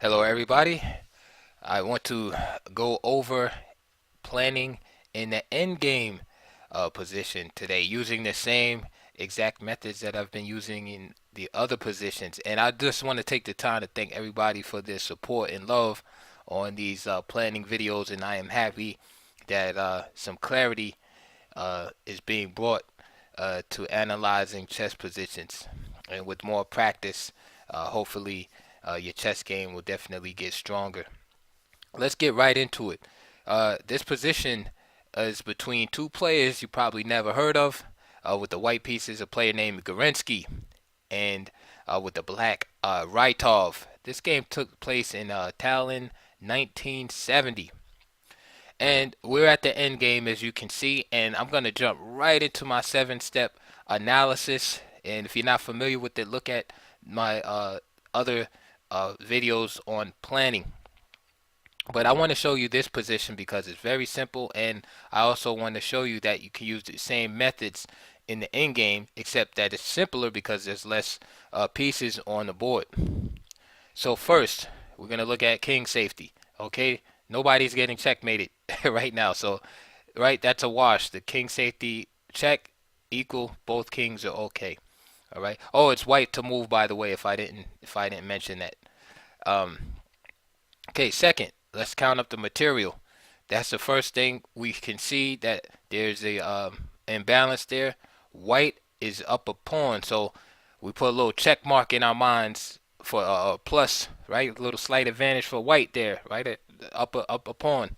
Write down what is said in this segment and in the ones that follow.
Hello, everybody. I want to go over planning in the endgame position today using the same exact methods that I've been using in the other positions. And I just want to take the time to thank everybody for their support and love on these planning videos. And I am happy that some clarity is being brought to analyzing chess positions. And with more practice, hopefully your chess game will definitely get stronger. Let's get right into it. This position is between two players you probably never heard of. With the white pieces, a player named Gerensky, and with the black, Rytov. This game took place in Tallinn, 1970. And we're at the end game, as you can see, and I'm going to jump right into my 7-step analysis. And if you're not familiar with it, look at my other videos on planning. But I want to show you this position because it's very simple, and I also want to show you that you can use the same methods in the end game, except that it's simpler because there's less pieces on the board. So first, we're going to look at king safety. Okay, nobody's getting checkmated right now. So, right, that's a wash. The king safety check equal, both kings are okay. All right. Oh, it's white to move, by the way, if I didn't mention that. Um, okay, second, let's count up the material. That's the first thing we can see that there's a imbalance there. White is up a pawn, so we put a little check mark in our minds for a plus, right? A little slight advantage for white there, right? Up a pawn.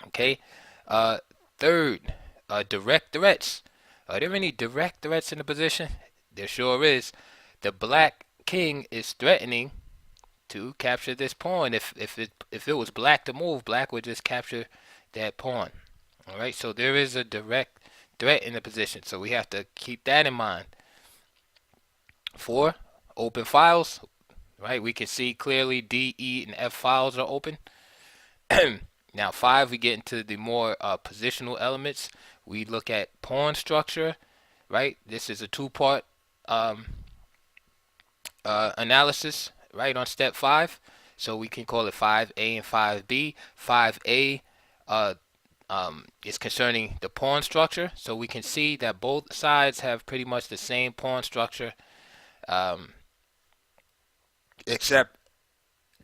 Okay. Uh, third, direct threats. Are there any direct threats in the position? There sure is. The black king is threatening to capture this pawn. If it was black to move, black would just capture that pawn. All right. So there is a direct threat in the position. So we have to keep that in mind. 4, open files. Right. We can see clearly D, E, and F files are open. Now 5, we get into the more positional elements. We look at pawn structure, right? This is a two-part um, analysis, right, on step 5. So we can call it 5A and 5B. 5A is concerning the pawn structure. So we can see that both sides have pretty much the same pawn structure, um, except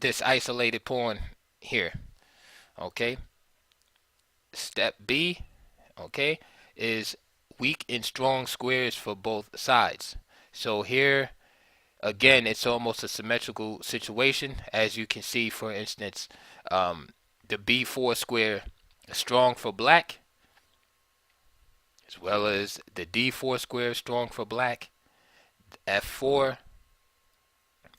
this isolated pawn here. Okay. Step B, okay, is weak and strong squares for both sides. So here, again, it's almost a symmetrical situation. As you can see, for instance, the B4 square is strong for black, as well as the D4 square is strong for black, F4,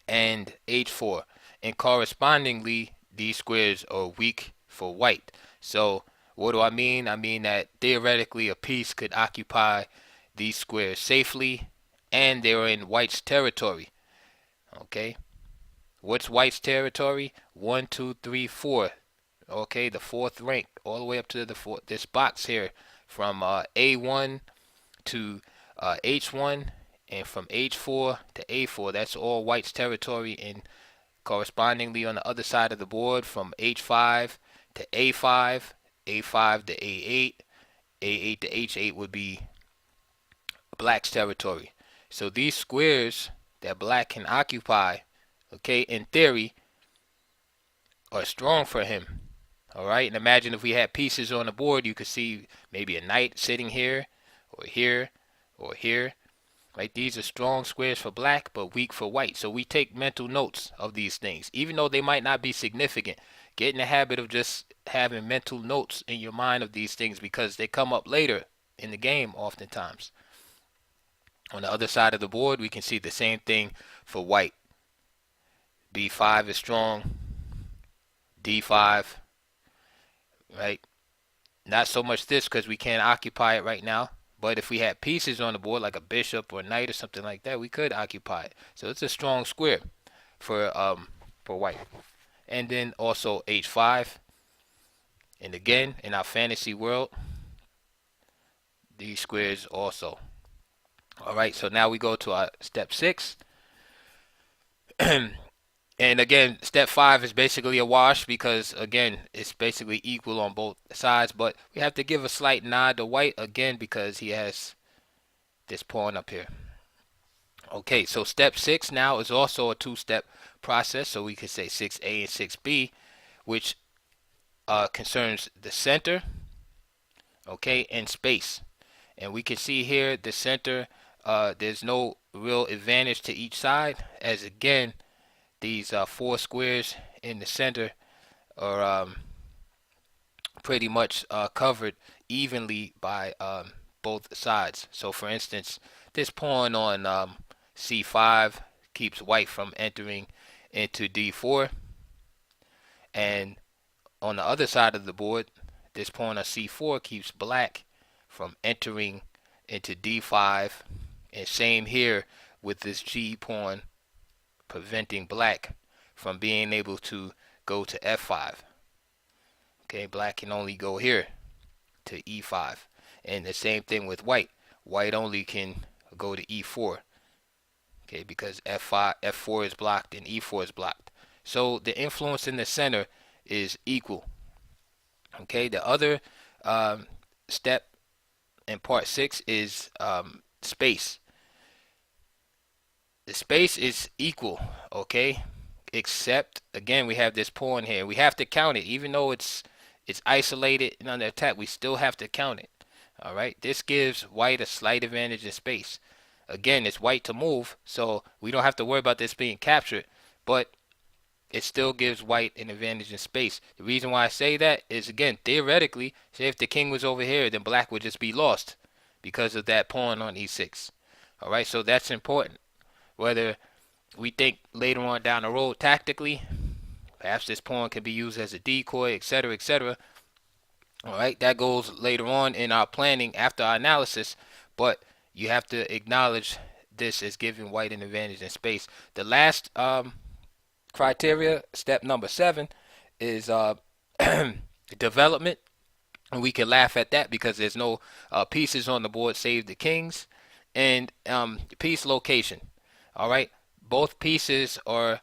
and H4. And correspondingly, these squares are weak for white. So what do I mean? I mean that theoretically a piece could occupy these squares safely, and they're in white's territory. Okay, what's white's territory? 1, 2, 3, 4. Okay, the fourth rank, all the way up to the fourth. This box here, from A1 to H1, and from H4 to A4. That's all white's territory, and correspondingly on the other side of the board, from H5 to A5, A5 to A8, A8 to H8 would be black's territory. So these squares that black can occupy, okay, in theory, are strong for him. All right, and imagine if we had pieces on the board, you could see maybe a knight sitting here, or here, or here. Right, these are strong squares for black, but weak for white. So we take mental notes of these things, even though they might not be significant. Get in the habit of just having mental notes in your mind of these things because they come up later in the game oftentimes. On the other side of the board, we can see the same thing for white. B5 is strong, D5, right? Not so much this because we can't occupy it right now. But if we had pieces on the board, like a bishop or a knight or something like that, we could occupy it. So it's a strong square for white. And then also H5. And again, in our fantasy world, these squares also. All right, so now we go to our step 6. And And again, step 5 is basically a wash because again, it's basically equal on both sides. But we have to give a slight nod to white again because he has this pawn up here. Okay, so step 6 now is also a two-step process. So we could say 6A and 6B, which concerns the center, okay, and space. And we can see here the center, there's no real advantage to each side, as again, these 4 squares in the center are pretty much covered evenly by both sides. So for instance, this pawn on c5 keeps white from entering into d4, and on the other side of the board, this pawn on c4 keeps black from entering into d5, and same here with this g pawn preventing black from being able to go to f5. Okay, black can only go here to e5, and the same thing with white. White only can go to e4. Okay, because f4 is blocked and e4 is blocked. So the influence in the center is equal. Okay, the other step in part 6 is space. The space is equal, okay, except again we have this pawn here. We have to count it, even though it's isolated and under attack. We still have to count it. All right, this gives white a slight advantage in space. Again, it's white to move, so we don't have to worry about this being captured, but it still gives white an advantage in space. The reason why I say that is, again, theoretically, say if the king was over here, then black would just be lost because of that pawn on e6. All right, so that's important. Whether we think later on down the road tactically, perhaps this pawn can be used as a decoy, etc., etc. All right, that goes later on in our planning after our analysis, but you have to acknowledge this as giving white an advantage in space. The last criteria, step number 7, is development. And we can laugh at that because there's no pieces on the board save the kings, and piece location. All right, both pieces are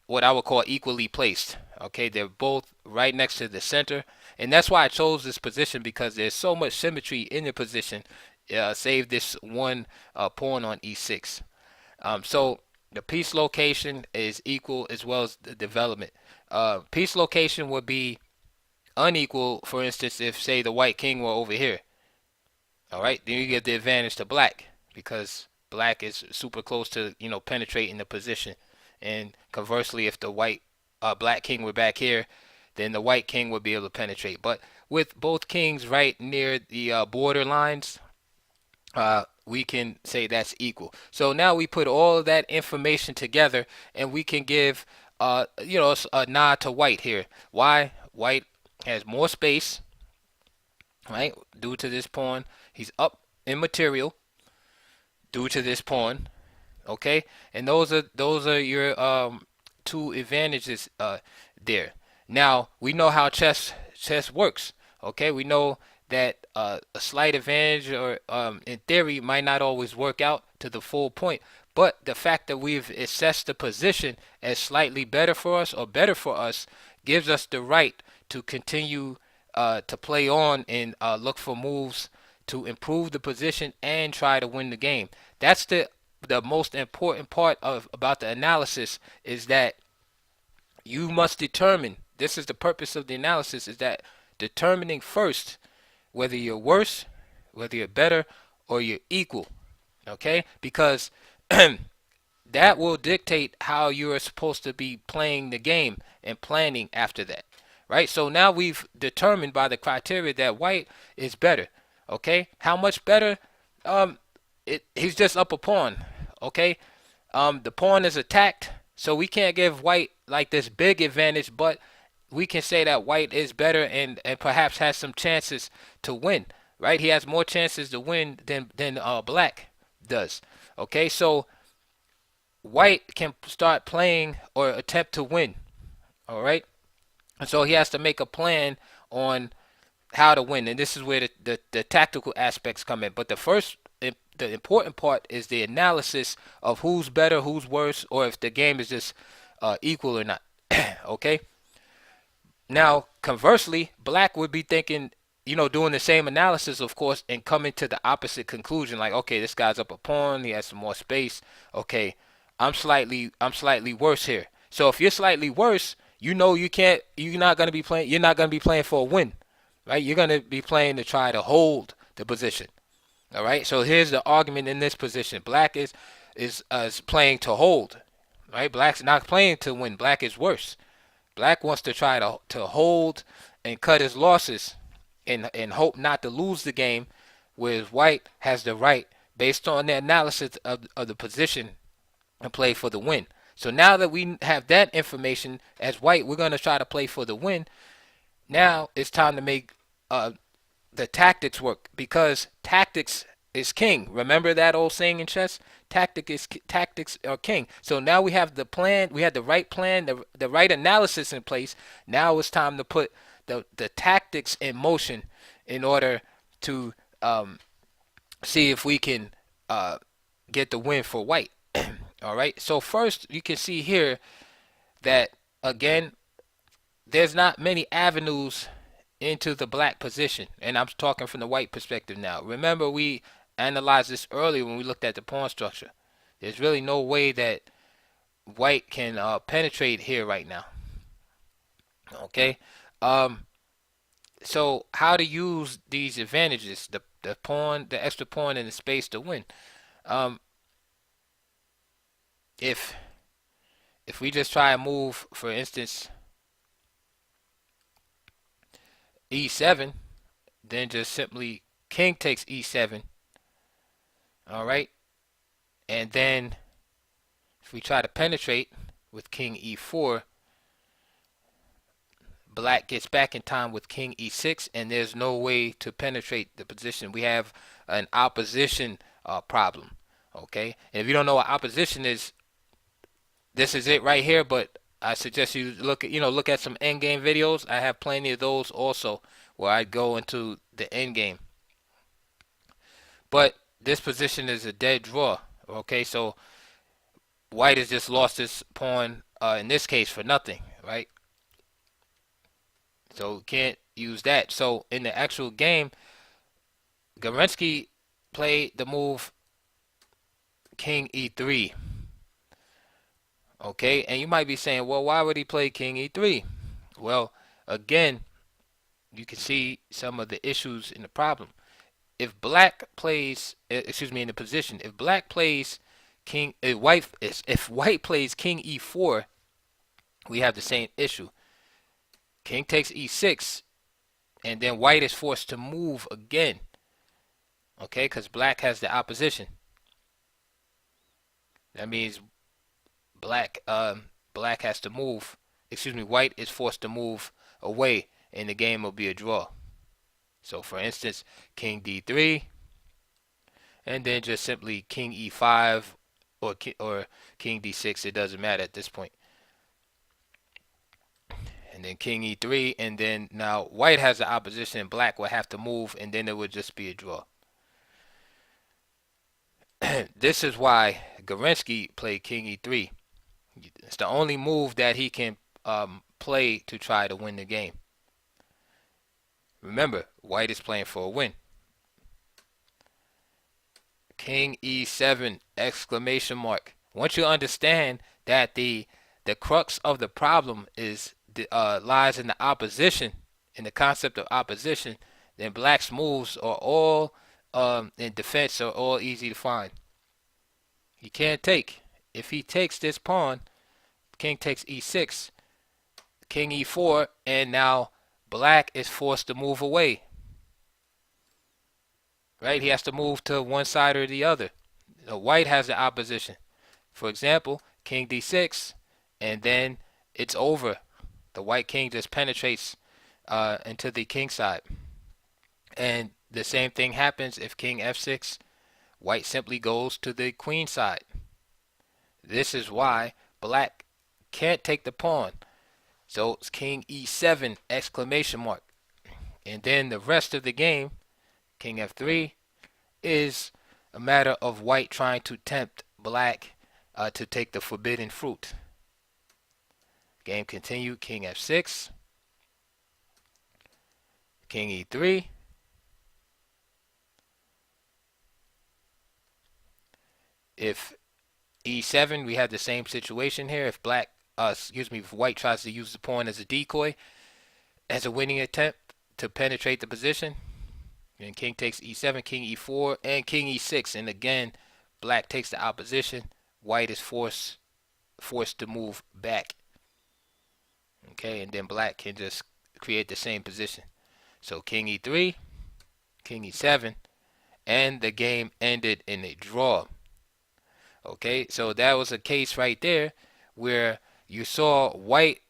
what I would call equally placed. Okay, they're both right next to the center, and that's why I chose this position, because there's so much symmetry in the position. Save this one pawn on e6. So the piece location is equal as well as the development. Piece location would be unequal, for instance, if say the white king were over here. All right, then you give the advantage to black because black is super close to penetrating the position, and conversely, if the black king were back here, then the white king would be able to penetrate. But with both kings right near the border lines, we can say that's equal. So now we put all of that information together, and we can give a nod to white here. Why? White has more space, right? Due to this pawn, he's up in material due to this pawn. Okay, and those are your two advantages there. Now we know how chess works. Okay, we know that a slight advantage or in theory might not always work out to the full point, but the fact that we've assessed the position as slightly better for us or better for us gives us the right to continue to play on and look for moves to improve the position and try to win the game. That's the most important part about the analysis, is that you must determine, this is the purpose of the analysis, is that determining first whether you're worse, whether you're better, or you're equal. Okay, because that will dictate how you are supposed to be playing the game and planning after that, right? So now we've determined by the criteria that white is better. Okay, how much better? He's just up a pawn. Okay, the pawn is attacked, so we can't give white like this big advantage, but we can say that white is better and perhaps has some chances to win, right? He has more chances to win than black does. Okay, so white can start playing or attempt to win. All right, and so he has to make a plan on how to win, and this is where the tactical aspects come in. But the important part is the analysis of who's better, who's worse, or if the game is just equal or not. Okay. Now, conversely, black would be thinking, doing the same analysis, of course, and coming to the opposite conclusion. Like, okay, this guy's up a pawn. He has some more space. Okay, I'm slightly worse here. So if you're slightly worse, you can't. You're not gonna be playing. You're not gonna be playing for a win, right? You're gonna be playing to try to hold the position. All right. So here's the argument in this position. Black is playing to hold, right? Black's not playing to win. Black is worse. Black wants to try to hold and cut his losses and hope not to lose the game, whereas white has the right, based on the analysis of the position, and play for the win. So now that we have that information as white, we're going to try to play for the win. Now it's time to make the tactics work, because tactics is king. Remember that old saying in chess? Tactics are king. So now we have the plan. We had the right plan, the right analysis in place. Now it's time to put the tactics in motion in order to see if we can get the win for white. All right. So first, you can see here that again, there's not many avenues into the black position, and I'm talking from the white perspective now. Remember, we analyzed this earlier when we looked at the pawn structure. There's really no way that white can penetrate here right now. Okay. So how to use these advantages, the pawn, the extra pawn, and the space to win? Um, if if we just try and move, for instance, e7, then just simply king takes e7. All right. And then if we try to penetrate with king e4, black gets back in time with king e6, and there's no way to penetrate the position. We have an opposition problem. Okay. And if you don't know what opposition is, this is it right here. But I suggest you look at some endgame videos. I have plenty of those also, where I go into the endgame. But this position is a dead draw. Okay, so white has just lost this pawn in this case for nothing, right? So can't use that. So in the actual game, Gerensky played the move king e3. Okay, and you might be saying, well, why would he play king e3? Well, again, you can see some of the issues in the problem. If black plays, in the position, if black plays if white plays king e4, we have the same issue. King takes e6, and then white is forced to move again. Okay, because black has the opposition. That means black has to move. White is forced to move away, and the game will be a draw. So for instance, king d3, and then just simply king e5 or king d6. It doesn't matter at this point. And then king e3, and then now white has the opposition, and black will have to move, and then it would just be a draw. This is why Gerensky played king e3. It's the only move that he can play to try to win the game. Remember, white is playing for a win. King e7 exclamation mark. Once you understand that the crux of the problem is lies in the opposition, in the concept of opposition, then black's moves are all in defense are all easy to find. He can't take. If he takes this pawn, king takes e6, king e4, and now black is forced to move away. Right? He has to move to one side or the other. White has the opposition. For example, king d6, and then it's over. The white king just penetrates into the king side. And the same thing happens if king f6, white simply goes to the queen side. This is why black can't take the pawn. So it's king e7 exclamation mark. And then the rest of the game, king f3, is a matter of white trying to tempt black to take the forbidden fruit. Game continued. King f6. King e3. If e7, we have the same situation here. If if white tries to use the pawn as a decoy, as a winning attempt to penetrate the position, then king takes e7, king e4, and king e6, and again, black takes the opposition. White is forced to move back. Okay, and then black can just create the same position. So king e3, king e7, and the game ended in a draw. Okay, so that was a case right there where you saw white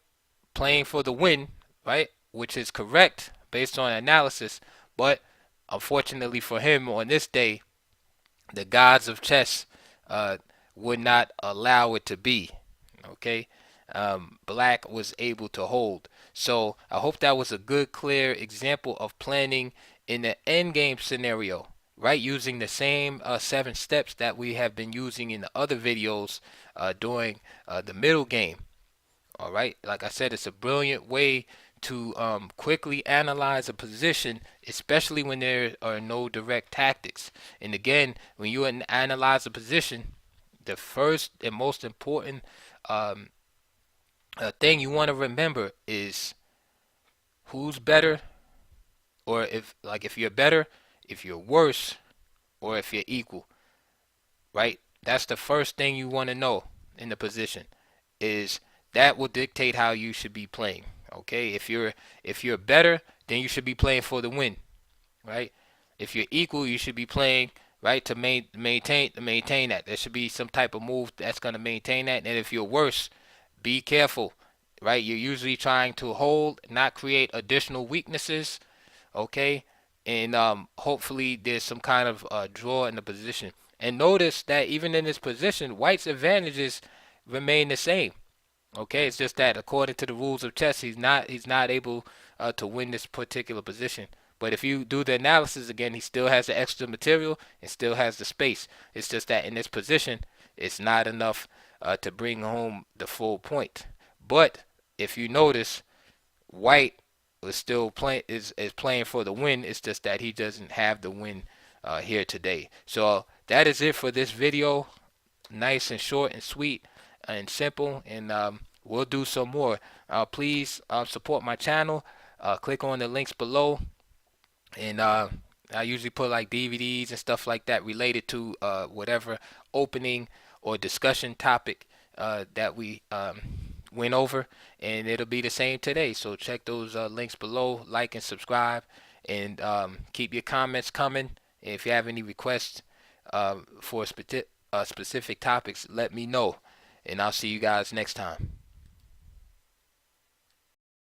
playing for the win, right? Which is correct based on analysis, but unfortunately for him on this day, the gods of chess would not allow it to be. Okay, black was able to hold. So I hope that was a good, clear example of planning in the endgame scenario, right? Using the same 7 steps that we have been using in the other videos during the middle game. All right, like I said, it's a brilliant way to quickly analyze a position, especially when there are no direct tactics. And again, when you analyze a position, the first and most important um, thing you want to remember is who's better, or if you're better, if you're worse, or if you're equal, right? That's the first thing you want to know in the position. Is that will dictate how you should be playing. Okay, if you're better, then you should be playing for the win, right? If you're equal, you should be playing right to maintain that. There should be some type of move that's gonna maintain that. And if you're worse, be careful, right? You're usually trying to hold, not create additional weaknesses, okay? And hopefully there's some kind of draw in the position. And notice that even in this position, white's advantages remain the same. Okay, it's just that according to the rules of chess, he's not able to win this particular position. But if you do the analysis again, he still has the extra material and still has the space. It's just that in this position, it's not enough to bring home the full point. But if you notice, white is still playing is playing for the win. It's just that he doesn't have the win here today. So that is it for this video. Nice and short and sweet and simple, and we'll do some more. Please support my channel. Click on the links below, and I usually put like DVDs and stuff like that related to whatever opening or discussion topic that we went over, and it'll be the same today. So check those links below, like and subscribe, and keep your comments coming. If you have any requests for specific topics, let me know, and I'll see you guys next time.